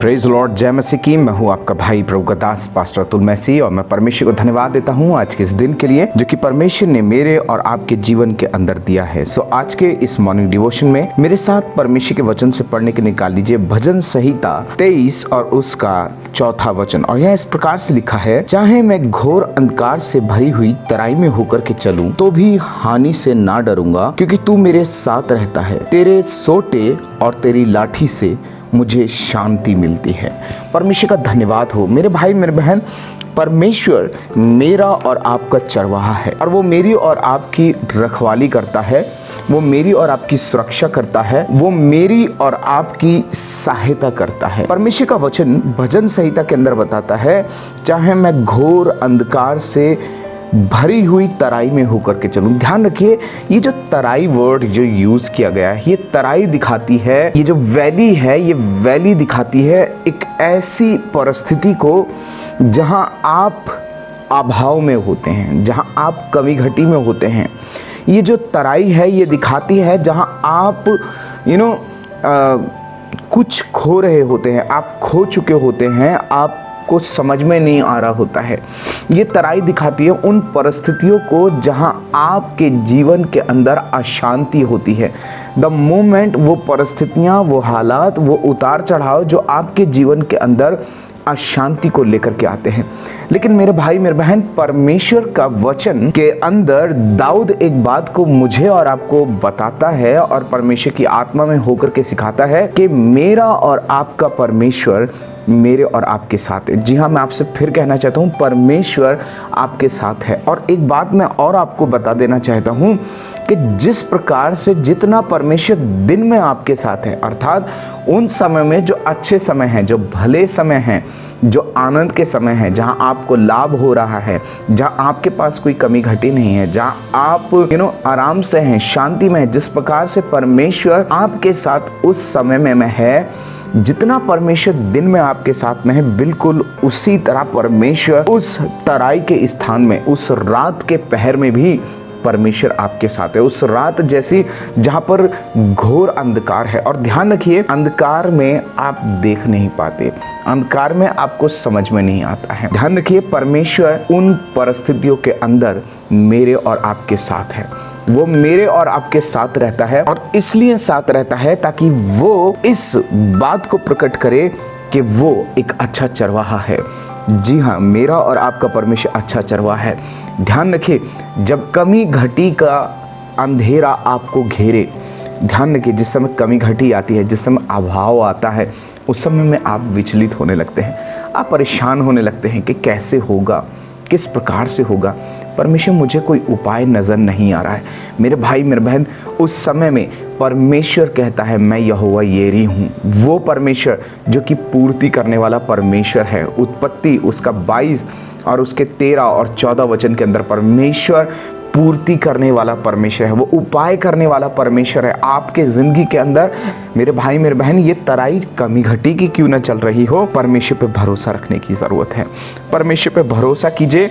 Praise Lord, जय मसीह की। मैं हूँ आपका भाई प्रभु का दास पास्टर अतुल मसीह, और मैं परमेश्वर को धन्यवाद देता हूँ आज के इस दिन के लिए जो कि परमेश्वर ने मेरे और आपके जीवन के अंदर दिया है। सो आज के इस मॉर्निंग डिवोशन में मेरे साथ परमेश्वर के वचन से पढ़ने के निकाल लीजिए भजन संहिता 23 और उसका 4था वचन। और यह इस प्रकार से लिखा है, चाहे मैं घोर अंधकार से भरी हुई तराई में होकर के चलूं तो भी हानि से ना डरूंगा, क्योंकि तू मेरे साथ रहता है। तेरे सोटे और तेरी लाठी से मुझे शांति मिलती है। परमेश्वर का धन्यवाद हो मेरे भाई मेरे बहन। परमेश्वर मेरा और आपका चरवाहा है, और वो मेरी और आपकी रखवाली करता है, वो मेरी और आपकी सुरक्षा करता है, वो मेरी और आपकी सहायता करता है। परमेश्वर का वचन भजन संहिता के अंदर बताता है, चाहे मैं घोर अंधकार से भरी हुई तराई में होकर के चलूं। ध्यान रखिए, ये जो तराई वर्ड जो यूज किया गया है, ये तराई दिखाती है, ये जो वैली है, ये वैली दिखाती है एक ऐसी परिस्थिति को जहां आप अभाव में होते हैं, जहां आप कमी घटी में होते हैं। ये जो तराई है ये दिखाती है जहां आप कुछ खो रहे होते हैं, आप खो चुके होते हैं, आप को समझ में नहीं आ रहा होता है। ये तराई दिखाती है उन परिस्थितियों को जहां आपके जीवन के अंदर अशांति होती है। द मोमेंट, वो परिस्थितियां, वो हालात, वो उतार चढ़ाव जो आपके जीवन के अंदर अशांति को लेकर के आते हैं। लेकिन मेरे भाई मेरे बहन, परमेश्वर का वचन के अंदर दाऊद एक बात को मुझे और आपको बताता है, और परमेश्वर की आत्मा में होकर के सिखाता है कि मेरा और आपका परमेश्वर मेरे और आपके साथ है। जी हाँ, मैं आपसे फिर कहना चाहता हूँ, परमेश्वर आपके साथ है। और एक बात मैं और आपको बता देना चाहता हूँ कि जिस प्रकार से जितना परमेश्वर दिन में आपके साथ है, अर्थात उन समय में जो अच्छे समय हैं, जो भले समय हैं, जो आनंद के समय हैं, जहां आपको लाभ हो रहा है, जहां आपके पास कोई कमी घटी नहीं है, जहां आप आराम से हैं, शांति में हैं, जिस प्रकार से परमेश्वर आपके साथ उस समय में है, जितना परमेश्वर दिन में आपके साथ में है, बिल्कुल उसी तरह परमेश्वर उस तराई के स्थान में, उस रात के पहर में भी परमेश्वर आपके साथ है। उस रात जैसी जहां पर घोर अंधकार है। और ध्यान रखिए, अंधकार में आप देख नहीं पाते, अंधकार में आपको समझ में नहीं आता है। ध्यान रखिए, परमेश्वर उन परिस्थितियों के अंदर मेरे और आपके साथ है। वो मेरे और आपके साथ रहता है, और इसलिए साथ रहता है ताकि वो इस बात को प्रकट करे कि वो एक अच्छा चरवाहा है। जी हाँ, मेरा और आपका परमेश्वर अच्छा चरवाहा है। ध्यान रखिए, जब कमी घटी का अंधेरा आपको घेरे, ध्यान रखिए, जिस समय कमी घटी आती है, जिस समय अभाव आता है, उस समय में आप विचलित होने लगते हैं, आप परेशान होने लगते हैं कि कैसे होगा, किस प्रकार से होगा। परमेश्वर, मुझे कोई उपाय नज़र नहीं आ रहा है। मेरे भाई मेरे बहन, उस समय में परमेश्वर कहता है, मैं यहोवा यीरे हूँ। वो परमेश्वर जो कि पूर्ति करने वाला परमेश्वर है। उत्पत्ति उसका 22 और उसके 13 और 14 वचन के अंदर परमेश्वर पूर्ति करने वाला परमेश्वर है, वो उपाय करने वाला परमेश्वर है आपके जिंदगी के अंदर। मेरे भाई मेरे बहन, ये तराई कमी घटी की क्यों ना चल रही हो, परमेश्वर पे भरोसा रखने की जरूरत है। परमेश्वर पे भरोसा कीजिए,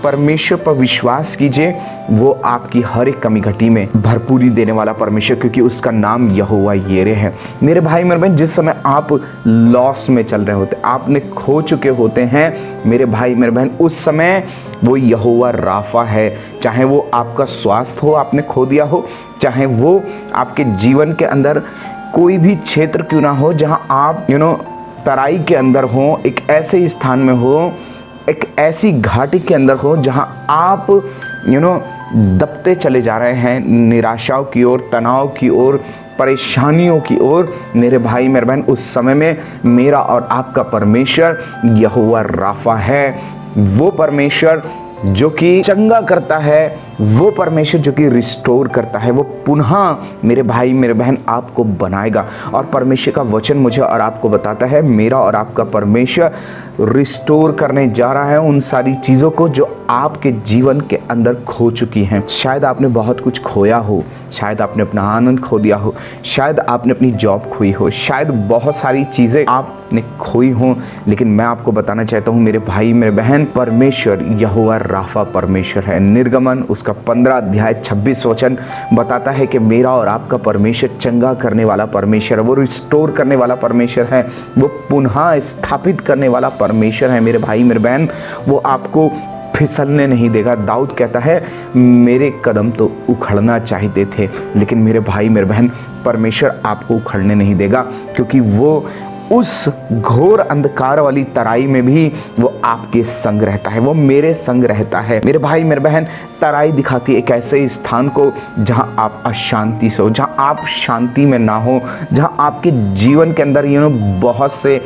परमेश्वर पर विश्वास कीजिए। वो आपकी हर एक कमी घटी में भरपूरी देने वाला परमेश्वर, क्योंकि उसका नाम यहोवा यीरे है। मेरे भाई मेरे बहन, जिस समय आप लॉस में चल रहे होते, आपने खो चुके होते हैं, मेरे भाई मेरे बहन, उस समय वो यहोवा राफा है। चाहे वो आपका स्वास्थ्य हो, आपने खो दिया हो, चाहे वो आपके जीवन के अंदर कोई भी क्षेत्र क्यों ना हो जहां आप तराई के अंदर हो, एक ऐसे स्थान में हो, एक ऐसी घाटी के अंदर हो जहां आप दबते चले जा रहे हैं, निराशाओं की ओर, तनाव की ओर, परेशानियों की ओर। मेरे भाई मेरे बहन, उस समय में मेरा और आपका परमेश्वर यहोवा राफा है। वो परमेश्वर जो कि चंगा करता है, वो परमेश्वर जो कि रिस्टोर करता है, वो पुनः मेरे भाई मेरे बहन आपको बनाएगा। और परमेश्वर का वचन मुझे और आपको बताता है, मेरा और आपका परमेश्वर रिस्टोर करने जा रहा है उन सारी चीज़ों को जो आपके जीवन के अंदर खो चुकी हैं। शायद आपने बहुत कुछ खोया हो, शायद आपने अपना आनंद खो दिया हो, शायद आपने अपनी जॉब खोई हो, शायद बहुत सारी चीज़ें आपने खोई हो। लेकिन मैं आपको बताना चाहता हूँ मेरे भाई मेरे बहन, परमेश्वर यहोवा राफा परमेश्वर है। निर्गमन उसका 15 अध्याय 26 वचन बताता है कि मेरा और आपका परमेश्वर चंगा करने वाला परमेश्वर है, वो रिस्टोर करने वाला परमेश्वर है, वो पुनः स्थापित करने वाला परमेश्वर है। मेरे भाई मेरे बहन, वो आपको फिसलने नहीं देगा। दाऊद कहता है मेरे कदम तो उखड़ना चाहते थे, लेकिन मेरे भाई मेरे बहन, परमेश्वर आपको उखड़ने नहीं देगा, क्योंकि वो उस घोर अंधकार वाली तराई में भी वो आपके संग रहता है, वो मेरे संग रहता है। मेरे भाई मेरे बहन, तराई दिखाती है एक ऐसे स्थान को जहां आप अशांति से हो, जहां आप शांति में ना हो, जहां आपके जीवन के अंदर बहुत से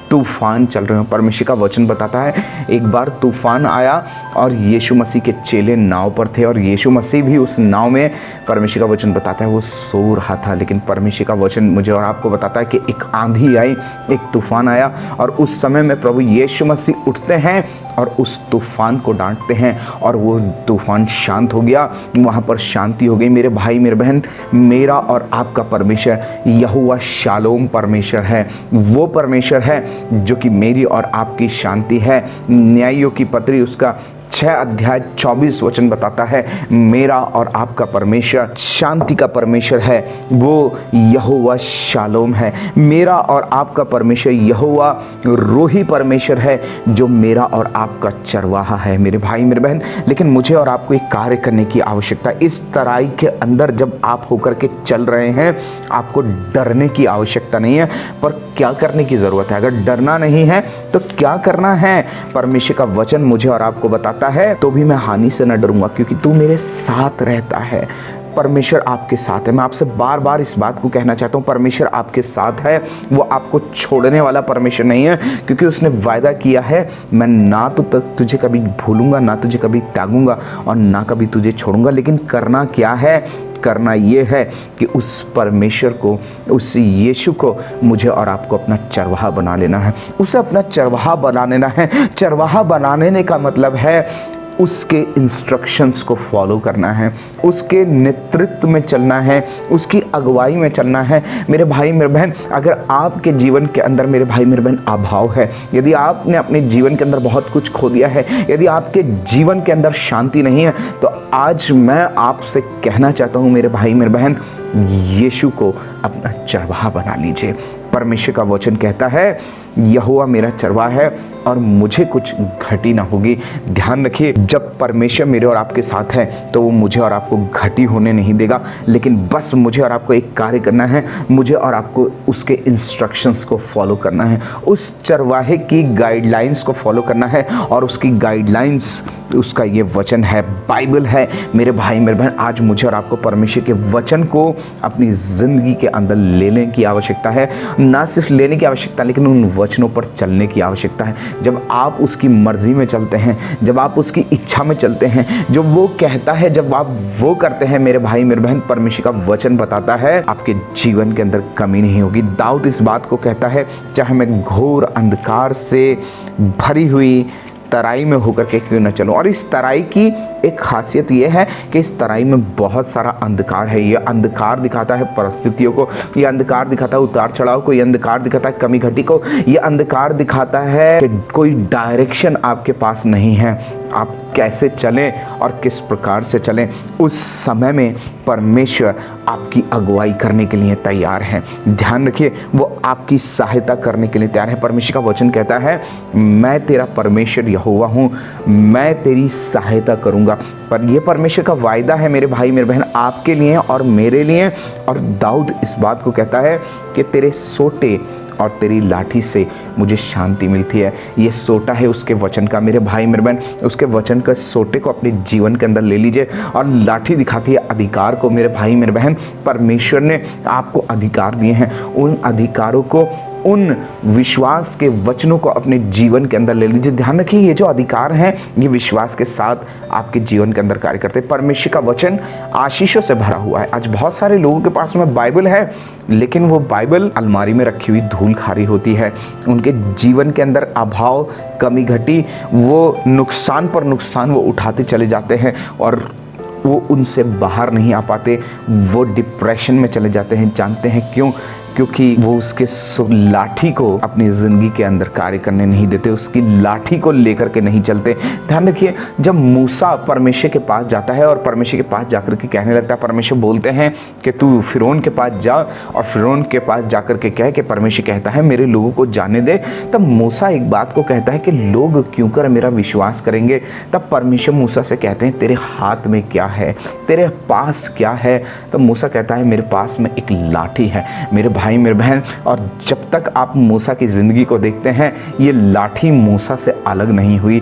तूफान चल रहे हो। परमेश्वर का वचन बताता है एक बार तूफान आया और यीशु मसीह के चेले नाव पर थे और यीशु मसीह भी उस नाव में, परमेश्वर का वचन बताता है वो सो रहा था। लेकिन परमेश्वर का वचन मुझे और आपको बताता है कि एक आंधी आई, एक तूफान आया और उस समय में प्रभु यीशु मसीह उठते हैं और उस तूफान को डांटते हैं और वो तूफान शांत हो गया, वहाँ पर शांति हो गई। मेरे भाई मेरे बहन, मेरा और आपका परमेश्वर यहोवा शालोम परमेश्वर है। वो परमेश्वर है जो कि मेरी और आपकी शांति है। न्यायों की पत्री उसका 6 अध्याय 24 वचन बताता है मेरा और आपका परमेश्वर शांति का परमेश्वर है, वो यहोवा शालोम है। मेरा और आपका परमेश्वर यहोवा रोही परमेश्वर है, जो मेरा और आपका चरवाहा है। मेरे भाई मेरे बहन, लेकिन मुझे और आपको एक कार्य करने की आवश्यकता है। इस तराई के अंदर जब आप होकर के चल रहे हैं, आपको डरने की आवश्यकता नहीं है, पर क्या करने की ज़रूरत है? अगर डरना नहीं है तो क्या करना है? परमेश्वर का वचन मुझे और आपको बताता है तो भी मैं हानि से न डरूंगा, क्योंकि तू मेरे साथ रहता है। परमेश्वर आपके साथ है। मैं आपसे बार बार इस बात को कहना चाहता हूँ, परमेश्वर आपके साथ है, वो आपको छोड़ने वाला परमेश्वर नहीं है, क्योंकि उसने वायदा किया है मैं ना तो तुझे कभी भूलूंगा, ना तुझे कभी त्यागूंगा और ना कभी तुझे छोड़ूंगा। लेकिन करना क्या है? करना ये है कि उस परमेश्वर को, उस यीशु को मुझे और आपको अपना चरवाहा बना लेना है, उसे अपना चरवाहा बना लेना है। चरवाहा बना लेने का मतलब है उसके इंस्ट्रक्शंस को फॉलो करना है, उसके नेतृत्व में चलना है, उसकी अगुवाई में चलना है। मेरे भाई मेरे बहन, अगर आपके जीवन के अंदर मेरे भाई मेरे बहन अभाव है, यदि आपने अपने जीवन के अंदर बहुत कुछ खो दिया है, यदि आपके जीवन के अंदर शांति नहीं है, तो आज मैं आपसे कहना चाहता हूँ मेरे भाई मेरे बहन, यीशु को अपना चरवाहा बना लीजिए। परमेश्वर का वचन कहता है यहोवा मेरा चरवाहा है और मुझे कुछ घटी ना होगी। ध्यान रखिए, जब परमेश्वर मेरे और आपके साथ है तो वो मुझे और आपको घटी होने नहीं देगा। लेकिन बस मुझे और आपको एक कार्य करना है, मुझे और आपको उसके इंस्ट्रक्शंस को फॉलो करना है, उस चरवाहे की गाइडलाइंस को फॉलो करना है। और उसकी गाइडलाइंस, उसका ये वचन है, बाइबल है। मेरे भाई मेरे बहन, आज मुझे और आपको परमेश्वर के वचन को अपनी ज़िंदगी के अंदर लेने की आवश्यकता है। ना सिर्फ लेने की आवश्यकता, लेकिन उन वचनों पर चलने की आवश्यकता है। जब आप उसकी मर्जी में चलते हैं, जब आप उसकी इच्छा में चलते हैं, जो वो कहता है जब आप वो करते हैं, मेरे भाई मेरे बहन, परमेश्वर का वचन बताता है आपके जीवन के अंदर कमी नहीं होगी। दाऊद इस बात को कहता है, चाहे मैं घोर अंधकार से भरी हुई तराई में होकर के क्यों न चलूं। और इस तराई की एक खासियत ये है कि इस तराई में बहुत सारा अंधकार है। ये अंधकार दिखाता है परिस्थितियों को, ये अंधकार दिखाता है उतार चढ़ाव को, ये अंधकार दिखाता है कमी घटी को, ये अंधकार दिखाता है कि कोई डायरेक्शन आपके पास नहीं है, आप कैसे चलें और किस प्रकार से चलें। उस समय में परमेश्वर आपकी अगुवाई करने के लिए तैयार है। ध्यान रखिए, वो आपकी सहायता करने के लिए तैयार है। परमेश्वर का वचन कहता है मैं तेरा परमेश्वर यहोवा हूँ, मैं तेरी सहायता करूँगा। पर यह परमेश्वर का वायदा है मेरे भाई मेरे बहन, आपके लिए और मेरे लिए। और दाऊद इस बात को कहता है कि तेरे सोटे और तेरी लाठी से मुझे शांति मिलती है। ये सोटा है उसके वचन का। मेरे भाई मेरे बहन, उसके वचन का सोटे को अपने जीवन के अंदर ले लीजिए। और लाठी दिखाती है अधिकार को। मेरे भाई मेरे बहन, परमेश्वर ने आपको अधिकार दिए हैं, उन अधिकारों को, उन विश्वास के वचनों को अपने जीवन के अंदर ले लीजिए। ध्यान रखिए, ये जो अधिकार हैं, ये विश्वास के साथ आपके जीवन के अंदर कार्य करते हैं। परमेश्वर का वचन आशीषों से भरा हुआ है। आज बहुत सारे लोगों के पास में बाइबल है, लेकिन वो बाइबल अलमारी में रखी हुई धूल खारी होती है। उनके जीवन के अंदर अभाव, कमी घटी, वो नुकसान पर नुकसान वो उठाते चले जाते हैं और वो उनसे बाहर नहीं आ पाते, वो डिप्रेशन में चले जाते हैं। जानते हैं क्यों? क्योंकि वो उसके लाठी को अपनी ज़िंदगी के अंदर कार्य करने नहीं देते, उसकी लाठी को लेकर के नहीं चलते। ध्यान रखिए, जब मूसा परमेश्वर के पास जाता है और परमेश्वर के पास जाकर के कहने लगता है, परमेश्वर बोलते हैं कि तू फिरौन के पास जा और फिरौन के पास जाकर के कह कि परमेश्वर कहता है मेरे लोगों को जाने दे। तब मूसा एक बात को कहता है कि लोग क्यों कर मेरा विश्वास करेंगे। तब परमेश्वर मूसा से कहते हैं तेरे हाथ में क्या है, तेरे पास क्या है। तब मूसा कहता है मेरे पास में एक लाठी है। मेरे भाई मेरे बहन, और जब तक आप मूसा की ज़िंदगी को देखते हैं, ये लाठी मूसा से अलग नहीं हुई।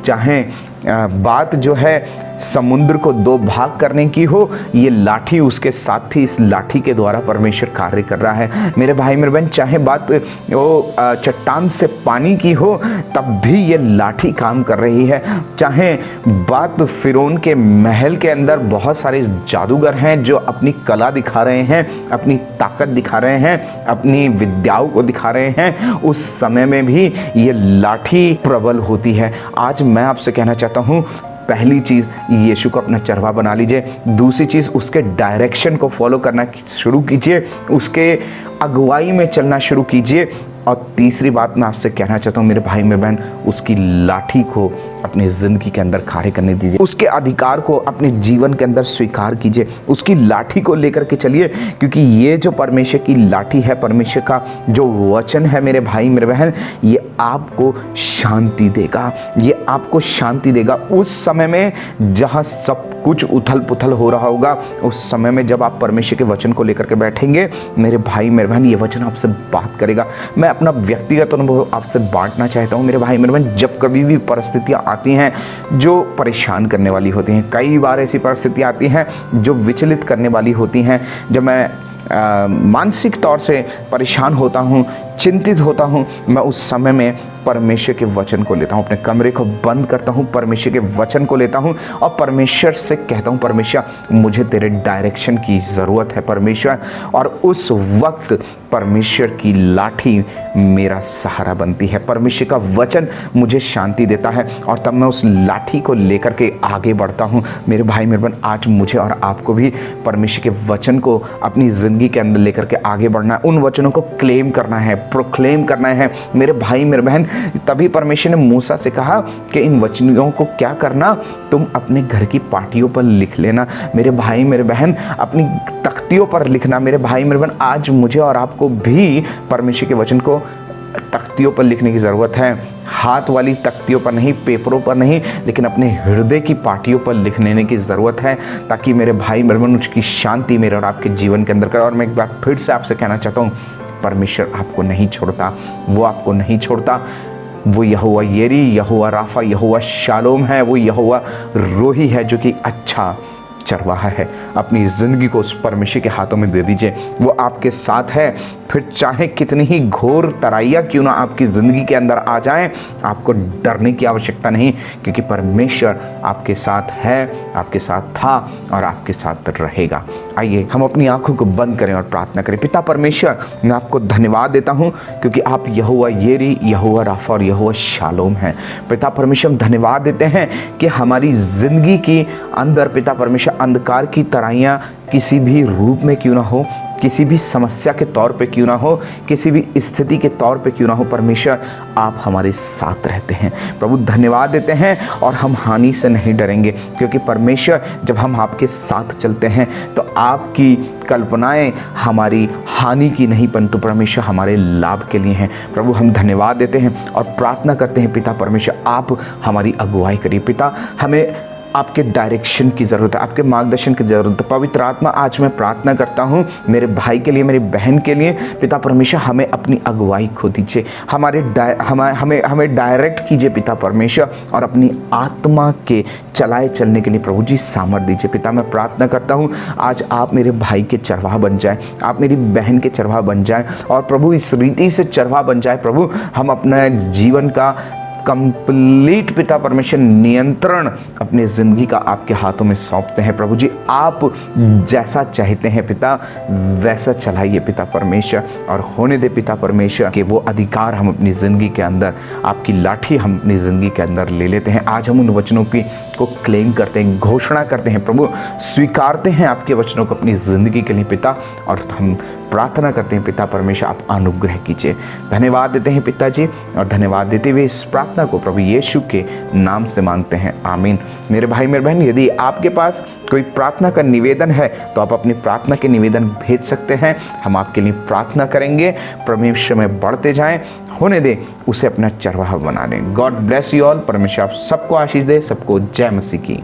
चाहे बात जो है समुद्र को दो भाग करने की हो, ये लाठी उसके साथ ही इस लाठी के द्वारा परमेश्वर कार्य कर रहा है। मेरे भाई मेरे बहन, चाहे बात वो चट्टान से पानी की हो, तब भी ये लाठी काम कर रही है। चाहे बात फिरौन के महल के अंदर बहुत सारे जादूगर हैं जो अपनी कला दिखा रहे हैं, अपनी ताकत दिखा रहे हैं, अपनी विद्याओं को दिखा रहे हैं, उस समय में भी ये लाठी प्रबल होती है। आज मैं आपसे कहना चाहता हूँ, पहली चीज़ यीशु को अपना चरवा बना लीजिए। दूसरी चीज़ उसके डायरेक्शन को फॉलो करना शुरू कीजिए, उसके अगुवाई में चलना शुरू कीजिए। और तीसरी बात मैं आपसे कहना चाहता हूँ मेरे भाई मेरे बहन, उसकी लाठी को अपनी ज़िंदगी के अंदर कार्य करने दीजिए, उसके अधिकार को अपने जीवन के अंदर स्वीकार कीजिए, उसकी लाठी को लेकर के चलिए। क्योंकि ये जो परमेश्वर की लाठी है, परमेश्वर का जो वचन है मेरे भाई मेरे बहन, ये आपको शांति देगा, ये आपको शांति देगा। उस समय में जहाँ सब कुछ उथल पुथल हो रहा होगा, उस समय में जब आप परमेश्वर के वचन को लेकर के बैठेंगे, मेरे भाई मेरे बहन, ये वचन आपसे बात करेगा। मैं अपना व्यक्तिगत अनुभव आपसे बांटना चाहता हूँ मेरे भाई मेरे बहन। जब कभी भी परिस्थितियाँ आती हैं जो परेशान करने वाली होती हैं, कई बार ऐसी परिस्थितियाँ आती हैं जो विचलित करने वाली होती हैं, जब मैं मानसिक तौर से परेशान होता हूँ, चिंतित होता हूँ, मैं उस समय में परमेश्वर के वचन को लेता हूँ, अपने कमरे को बंद करता हूँ, परमेश्वर के वचन को लेता हूँ और परमेश्वर से कहता हूँ परमेश्वर मुझे तेरे डायरेक्शन की ज़रूरत है परमेश्वर। और उस वक्त परमेश्वर की लाठी मेरा सहारा बनती है, परमेश्वर का वचन मुझे शांति देता है और तब मैं उस लाठी को लेकर के आगे बढ़ता हूँ। मेरे भाई मेरे बहन, आज मुझे और आपको भी परमेश्वर के वचन को अपनी ज़िंदगी के अंदर लेकर के आगे बढ़ना है, उन वचनों को क्लेम करना है, प्रोक्लेम करना है मेरे भाई मेरे बहन। तभी परमेश्वर ने मूसा से कहा कि इन वचनों को क्या करना, तुम अपने घर की पाटियों पर लिख लेना। मेरे भाई मेरे बहन, अपनी तख्तियों पर लिखना। मेरे भाई मेरे बहन, आज मुझे और आपको भी परमेश्वर के वचन को तख्तियों पर लिखने की ज़रूरत है, हाथ वाली तख्तियों पर नहीं, पेपरों पर नहीं, लेकिन अपने हृदय की पाटियों पर लिख लेने की ज़रूरत है, ताकि मेरे भाई मेरे बहन उसकी शांति मेरे और आपके जीवन के अंदर करे। और मैं एक बार फिर से आपसे कहना चाहता हूँ, परमेश्वर आपको नहीं छोड़ता, वो आपको नहीं छोड़ता। वो यहोवा येरी, यहोवा राफा, यहोवा शालोम है, वो यहोवा रोही है जो कि अच्छा चरवाहा है। अपनी ज़िंदगी को उस परमेश्वर के हाथों में दे दीजिए, वो आपके साथ है। फिर चाहे कितनी ही घोर तराइयाँ क्यों ना आपकी ज़िंदगी के अंदर आ जाएं, आपको डरने की आवश्यकता नहीं, क्योंकि परमेश्वर आपके साथ है, आपके साथ था और आपके साथ रहेगा। आइए हम अपनी आंखों को बंद करें और प्रार्थना करें। पिता परमेश्वर, मैं आपको धन्यवाद देता हूँ क्योंकि आप यहोवा येरी, यहोवा राफा और यहोवा शालोम हैं। पिता परमेश्वर, हम धन्यवाद देते हैं कि हमारी ज़िंदगी के अंदर पिता परमेश्वर अंधकार की तराइयाँ किसी भी रूप में क्यों ना हो, किसी भी समस्या के तौर पे क्यों ना हो, किसी भी स्थिति के तौर पे क्यों ना हो, परमेश्वर आप हमारे साथ रहते हैं। प्रभु धन्यवाद देते हैं और हम हानि से नहीं डरेंगे, क्योंकि परमेश्वर जब हम आपके साथ चलते हैं तो आपकी कल्पनाएं हमारी हानि की नहीं परंतु परमेश्वर हमारे लाभ के लिए हैं। प्रभु हम धन्यवाद देते हैं और प्रार्थना करते हैं पिता परमेश्वर आप हमारी अगुवाई करिए। पिता हमें आपके डायरेक्शन की ज़रूरत है, आपके मार्गदर्शन की ज़रूरत है। पवित्र आत्मा, आज मैं प्रार्थना करता हूँ मेरे भाई के लिए, मेरी बहन के लिए। पिता परमेश्वर हमें अपनी अगुवाई खो दीजिए, हमें डायरेक्ट कीजिए पिता परमेश्वर, और अपनी आत्मा के चलाए चलने के लिए प्रभु जी सामर्थ दीजिए। पिता मैं प्रार्थना करता हूँ आज आप मेरे भाई के चरवाहा बन जाए, आप मेरी बहन के चरवाहा बन जाए, और प्रभु इस रीति से चरवाहा बन जाए प्रभु हम अपना जीवन का कंप्लीट पिता परमेश्वर नियंत्रण अपनी ज़िंदगी का आपके हाथों में सौंपते हैं। प्रभु जी, आप जैसा चाहते हैं पिता वैसा चलाइए पिता परमेश्वर, और होने दे पिता परमेश्वर कि वो अधिकार हम अपनी ज़िंदगी के अंदर, आपकी लाठी हम अपनी ज़िंदगी के अंदर ले लेते हैं। आज हम उन वचनों की को क्लेम करते हैं, घोषणा करते हैं प्रभु, स्वीकारते हैं आपके वचनों को अपनी ज़िंदगी के लिए पिता, और हम प्रार्थना करते हैं पिता परमेश्वर आप अनुग्रह कीजिए। धन्यवाद देते हैं पिताजी, और धन्यवाद देते हुए इस प्रार्थना को प्रभु यीशु के नाम से मांगते हैं, आमीन। मेरे भाई मेरे बहन, यदि आपके पास कोई प्रार्थना का निवेदन है तो आप अपनी प्रार्थना के निवेदन भेज सकते हैं, हम आपके लिए प्रार्थना करेंगे। परमेश्वर में बढ़ते जाएं, होने दे उसे अपना चरवाहा बना लें। God bless you all. परमेश्वर आप सबको आशीष दे। सबको जय मसीह की।